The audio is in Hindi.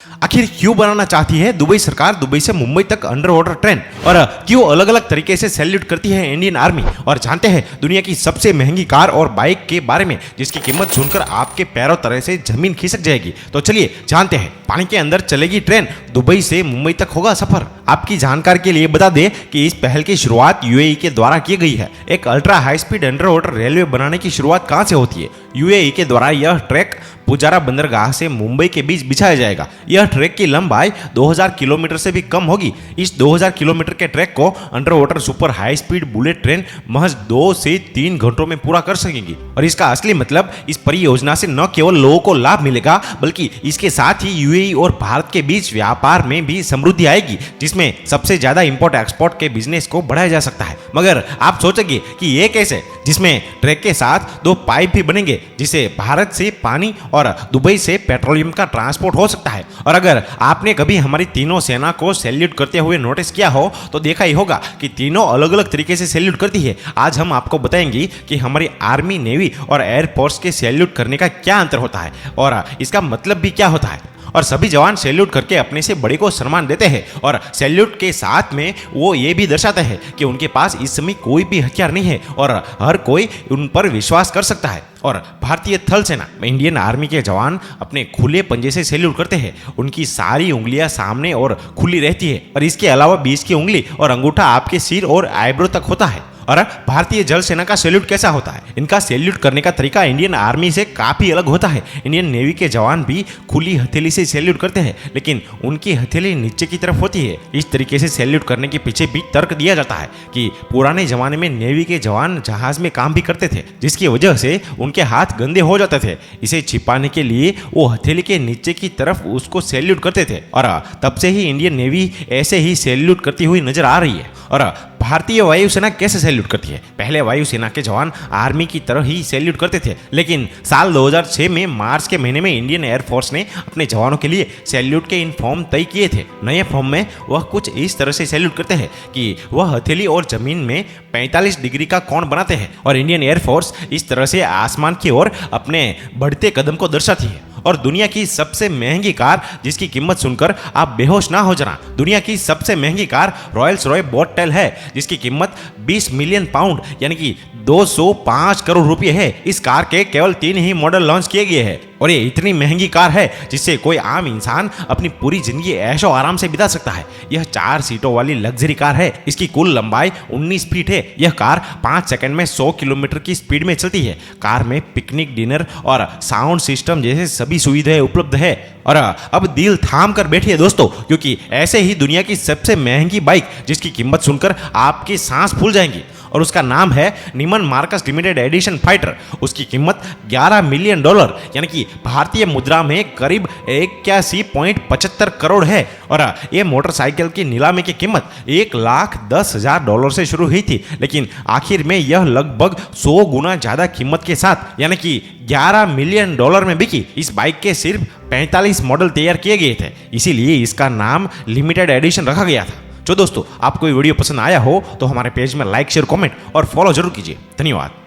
आखिर क्यों बनाना चाहती है दुबई सरकार दुबई से मुंबई तक अंडर वाटर ट्रेन और क्यों अलग अलग तरीके से सैल्यूट करती है इंडियन आर्मी। और जानते हैं दुनिया की सबसे महंगी कार और बाइक के बारे में जिसकी कीमत सुनकर आपके पैरों तले से जमीन खिसक जाएगी। तो चलिए जानते हैं। पानी के अंदर चलेगी ट्रेन, दुबई से मुंबई तक होगा सफर। आपकी जानकारी के लिए बता दें कि इस पहल की शुरुआत यूएई के द्वारा की गई है। एक ultra high speed under water railway बनाने की शुरुआत कहां से होती है? यूएई के द्वारा यह ट्रैक पुजारा बंदरगाह से मुंबई के बीच बिछाया जाएगा। यह ट्रैक की लंबाई 2000 किलोमीटर से भी कम होगी। इस 2000 किलोमीटर के ट्रैक को under water super high speed bullet train महज 2 से 3 घंटों में पूरा कर सकेंगी। और इसका असली मतलब इस परियोजना से न केवल लोगों को लाभ मिलेगा बल्कि इसके साथ ही यूएई और भारत के बीच व्यापार में भी समृद्धि आएगी, जिसमें सबसे ज्यादा इंपोर्ट एक्सपोर्ट के बिजनेस को बढ़ाया जा सकता है। मगर आप सोचेंगे कि ये कैसे, जिसमें ट्रैक के साथ 2 पाइप भी बनेंगे जिसे भारत से पानी और दुबई से पेट्रोलियम का ट्रांसपोर्ट हो सकता है। और अगर आपने कभी हमारी तीनों सेना को सैल्यूट करते हुए नोटिस किया हो तो देखा ही होगा कि तीनों अलग अलग तरीके से सैल्यूट करती है। आज हम आपको बताएंगे कि हमारी आर्मी, नेवी और एयरफोर्स के सैल्यूट करने का क्या अंतर होता है और इसका मतलब भी क्या होता है। और सभी जवान सैल्यूट करके अपने से बड़े को सम्मान देते हैं और सैल्यूट के साथ में वो ये भी दर्शाते हैं कि उनके पास इस समय कोई भी हथियार नहीं है और हर कोई उन पर विश्वास कर सकता है। और भारतीय थल सेना इंडियन आर्मी के जवान अपने खुले पंजे से सैल्यूट करते हैं। उनकी सारी उंगलियां सामने और खुली रहती है और इसके अलावा बीच की उंगली और अंगूठा आपके सिर और आईब्रो तक होता है। और भारतीय जल सेना का सैल्यूट कैसा होता है? इनका सैल्यूट करने का तरीका इंडियन आर्मी से काफी अलग होता है। इंडियन नेवी के जवान भी खुली हथेली से सैल्यूट करते हैं, लेकिन उनकी हथेली नीचे की तरफ होती है। इस तरीके से सैल्यूट करने के पीछे भी तर्क दिया जाता है कि पुराने जमाने में नेवी के जवान जहाज में काम भी करते थे, जिसकी वजह से उनके हाथ गंदे हो जाते थे। इसे छिपाने के लिए वो हथेली के नीचे की तरफ उसको सैल्यूट करते थे और तब से ही इंडियन नेवी ऐसे ही सैल्यूट करती हुई नजर आ रही है। और भारतीय वायुसेना कैसे सैल्यूट करती है? पहले वायुसेना के जवान आर्मी की तरह ही सैल्यूट करते थे, लेकिन साल 2006 में मार्च के महीने में इंडियन एयरफोर्स ने अपने जवानों के लिए सैल्यूट के इन फॉर्म तय किए थे। नए फॉर्म में वह कुछ इस तरह से सैल्यूट करते हैं कि वह हथेली और जमीन में 45 डिग्री का कोण बनाते हैं और इंडियन एयरफोर्स इस तरह से आसमान की ओर अपने बढ़ते कदम को दर्शाती है। और दुनिया की सबसे महंगी कार जिसकी कीमत सुनकर आप बेहोश ना हो जाना, दुनिया की सबसे महंगी कार रॉयल्स रॉय बोट है जिसकी कीमत 20 मिलियन पाउंड यानी कि 205 करोड़ रुपए है। इस कार के केवल 3 ही मॉडल लॉन्च किए गए हैं और ये इतनी महंगी कार है जिससे कोई आम इंसान अपनी पूरी जिंदगी ऐशो आराम से बिता सकता है। यह 4 सीटों वाली लग्जरी कार है। इसकी कुल लंबाई 19 फीट है। यह कार 5 सेकंड में 100 किलोमीटर की स्पीड में चलती है। कार में पिकनिक, डिनर और साउंड सिस्टम जैसे सभी सुविधाएं उपलब्ध है। और अब दिल थाम कर बैठिए दोस्तों, क्योंकि ऐसे ही दुनिया की सबसे महंगी बाइक जिसकी कीमत सुनकर आपकी सांस फूल जाएंगी और उसका नाम है नीमन मार्कस लिमिटेड एडिशन फाइटर। उसकी कीमत $11 मिलियन यानी कि भारतीय मुद्रा में करीब 81.75 करोड़ है। और ये मोटरसाइकिल की नीलामी की कीमत $1,10,000 से शुरू हुई थी, लेकिन आखिर में यह लगभग 100 गुना ज्यादा कीमत के साथ यानी कि $11 मिलियन में बिकी। इस बाइक के सिर्फ 45 मॉडल तैयार किए गए थे, इसीलिए इसका नाम लिमिटेड एडिशन रखा गया था। जो दोस्तों आपको ये वीडियो पसंद आया हो तो हमारे पेज में लाइक, शेयर, कमेंट और फॉलो जरूर कीजिए। धन्यवाद।